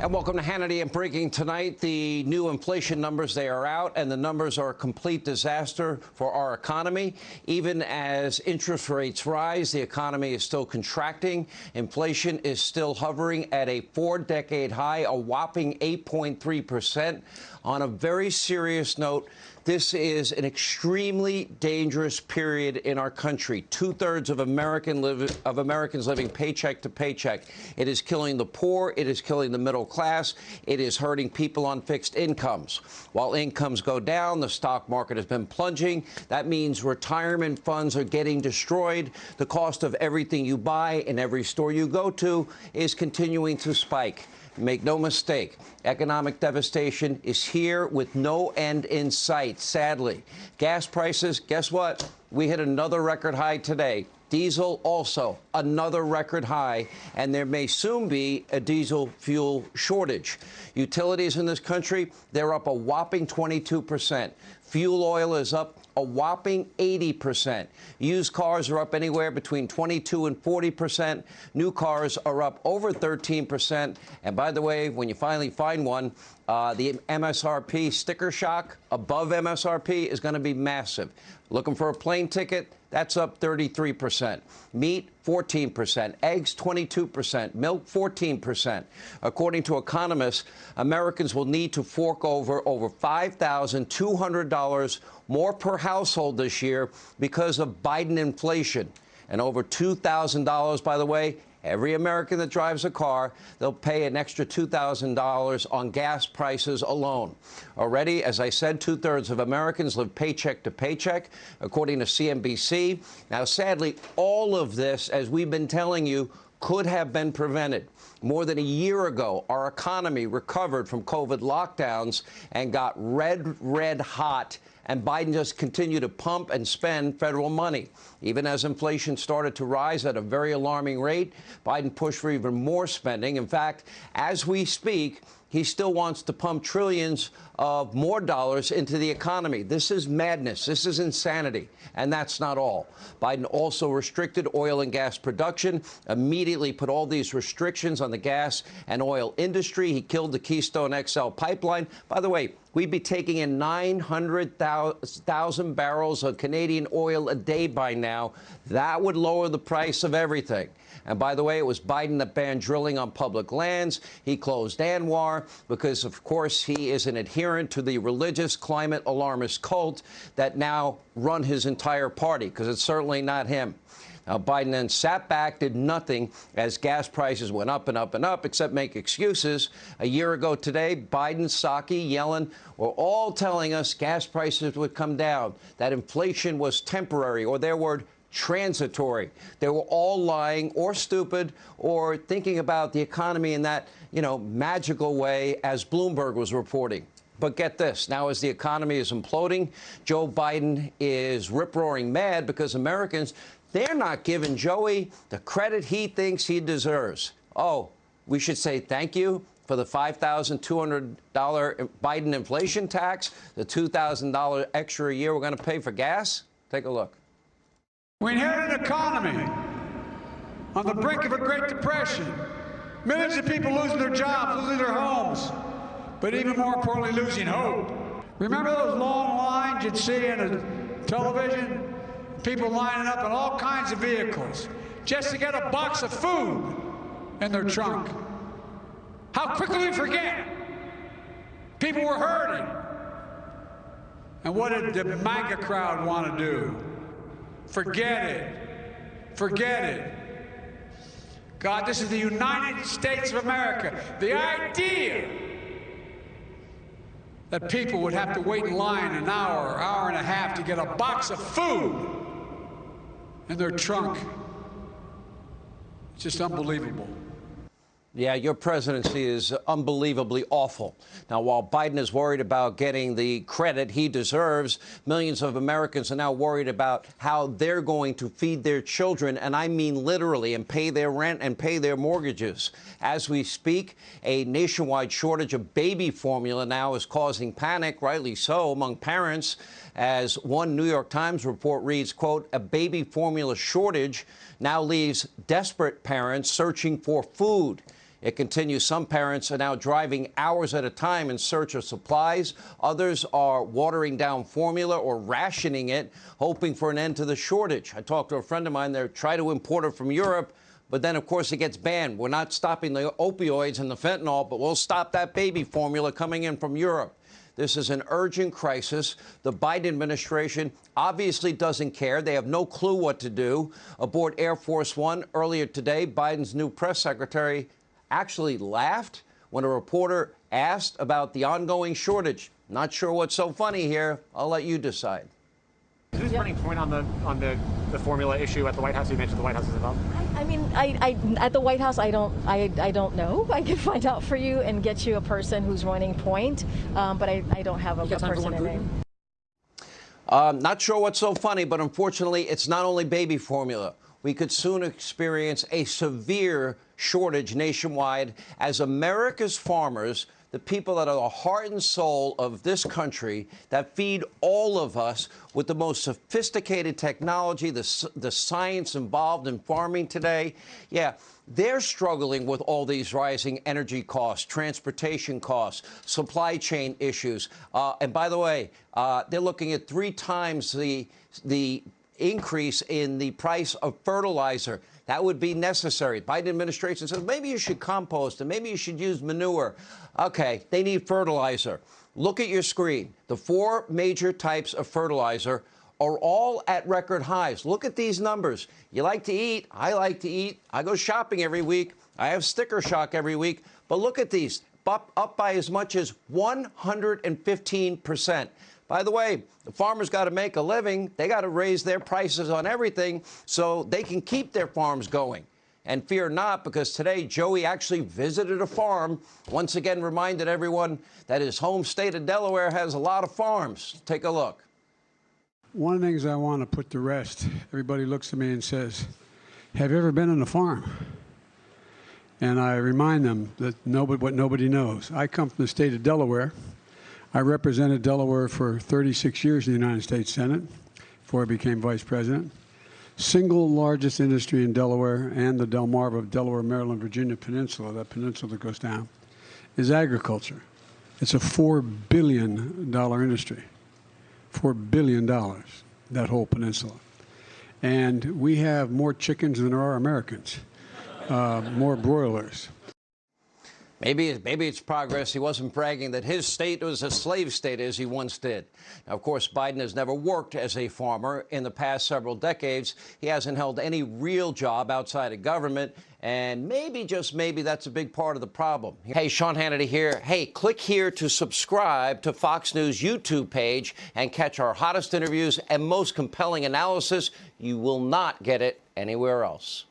And welcome to Hannity and Breaking tonight. The new inflation numbers, they are out, and the numbers are a complete disaster for our economy. Even as interest rates rise, the economy is still contracting. Inflation is still hovering at a four-decade high, a whopping 8.3%. On a very serious note, this is an extremely dangerous period in our country. Two-thirds of Americans living paycheck to paycheck. It is killing the poor. It is killing the middle class. It is hurting people on fixed incomes. While incomes go down, the stock market has been plunging. That means retirement funds are getting destroyed. The cost of everything you buy in every store you go to is continuing to spike. Make no mistake, economic devastation is here with no end in sight, sadly. Gas prices, guess what? We hit another record high today. Diesel also another record high, and there may soon be a diesel fuel shortage. Utilities in this country, they're up a whopping 22%. Fuel oil is up a whopping 80%. Used cars are up anywhere between 22 and 40%. New cars are up over 13%. And by the way, when you finally find one, the MSRP sticker shock above MSRP is going to be massive. Looking for a plane ticket? That's up 33%. Meat, 14%. Eggs, 22%. Milk, 14%. According to economists, Americans will need to fork over $5,200 more per household this year because of Biden inflation. And over $2,000, by the way, every American that drives a car, they'll pay an extra $2,000 on gas prices alone. Already, as I said, two-thirds of Americans live paycheck to paycheck, according to CNBC. Now, sadly, all of this, as we've been telling you, could have been prevented. More than a year ago, our economy recovered from COVID lockdowns and got red hot. And Biden just continued to pump and spend federal money. Even as inflation started to rise at a very alarming rate, Biden pushed for even more spending. In fact, as we speak, he still wants to pump trillions of more dollars into the economy. This is madness. This is insanity. And that's not all. Biden also restricted oil and gas production, immediately put all these restrictions on the gas and oil industry. He killed the Keystone XL pipeline. By the way, we'd be taking in 900,000 barrels of Canadian oil a day by now. That would lower the price of everything. And by the way, it was Biden that banned drilling on public lands. He closed ANWR because, of course, he is an adherent to the religious climate alarmist cult that now run his entire party, because it's certainly not him. Now, Biden then sat back, did nothing as gas prices went up and up and up, except make excuses. A year ago today, Biden, Psaki, Yellen were all telling us gas prices would come down, that inflation was temporary, or their word, transitory. They were all lying or stupid or thinking about the economy in that, magical way, as Bloomberg was reporting. But get this, now as the economy is imploding, Joe Biden is rip-roaring mad because Americans, they're not giving Joey the credit he thinks he deserves. Oh, we should say thank you for the $5,200 Biden inflation tax, the $2,000 extra a year we're going to pay for gas? Take a look. We inherited an economy on the brink of a Great Depression. Millions of people losing their jobs, losing their homes, but even more importantly, losing hope. Remember those long lines you'd see on the television? People lining up in all kinds of vehicles just to get a box of food in their trunk. How quickly we forget. People were hurting. And what did the MAGA crowd want to do? Forget it. Forget it. God, this is the United States of America. The idea that people would have to wait in line an hour, hour and a half to get a box of food in their trunk. It's just unbelievable. Yeah, your presidency is unbelievably awful. Now, while Biden is worried about getting the credit he deserves, millions of Americans are now worried about how they're going to feed their children, and I mean literally, and pay their rent and pay their mortgages. As we speak, a nationwide shortage of baby formula now is causing panic, rightly so, among parents, as one New York Times report reads, quote, a baby formula shortage now leaves desperate parents searching for food. It continues. Some parents are now driving hours at a time in search of supplies. Others are watering down formula or rationing it, hoping for an end to the shortage. I talked to a friend of mine there, tried to import it from Europe, but then, of course, it gets banned. We're not stopping the opioids and the fentanyl, but we'll stop that baby formula coming in from Europe. This is an urgent crisis. The Biden administration obviously doesn't care. They have no clue what to do. Aboard Air Force One earlier today, Biden's new press secretary actually laughed when a reporter asked about the ongoing shortage. Not sure what's so funny here. I'll let you decide. Who's turning point on the formula issue at the White House? You mentioned the White House is involved. I mean, I at the White House, I don't know. I can find out for you and get you a person who's running point, but I don't have a person in name. Not sure what's so funny, but unfortunately, it's not only baby formula. We could soon experience a severe shortage nationwide as America's farmers, the people that are the heart and soul of this country, that feed all of us with the most sophisticated technology, the science involved in farming today. Yeah, they're struggling with all these rising energy costs, transportation costs, supply chain issues. And by the way, they're looking at 3 times the increase in the price of fertilizer. That would be necessary. Biden administration says maybe you should compost and maybe you should use manure. Okay, they need fertilizer. Look at your screen. The 4 major types of fertilizer are all at record highs. Look at these numbers. You like to eat. I like to eat. I go shopping every week. I have sticker shock every week. But look at these, up by as much as 115%. By the way, the farmers got to make a living. They got to raise their prices on everything so they can keep their farms going. And fear not, because today Joey actually visited a farm, once again reminded everyone that his home state of Delaware has a lot of farms. Take a look. One of the things I want to put to rest, everybody looks at me and says, have you ever been on a farm? And I remind them that what nobody knows. I come from the state of Delaware. I represented Delaware for 36 years in the United States Senate before I became vice president. Single largest industry in Delaware and the Delmarva, Delaware, Maryland, Virginia Peninsula, that peninsula that goes down, is agriculture. It's a $4 billion industry. $4 billion, that whole peninsula. And we have more chickens than there are Americans, more broilers. Maybe it's progress. He wasn't bragging that his state was a slave state as he once did. Now, of course, Biden has never worked as a farmer in the past several decades. He hasn't held any real job outside of government. And maybe, just maybe, that's a big part of the problem. Hey, Sean Hannity here. Hey, click here to subscribe to Fox News YouTube page and catch our hottest interviews and most compelling analysis. You will not get it anywhere else.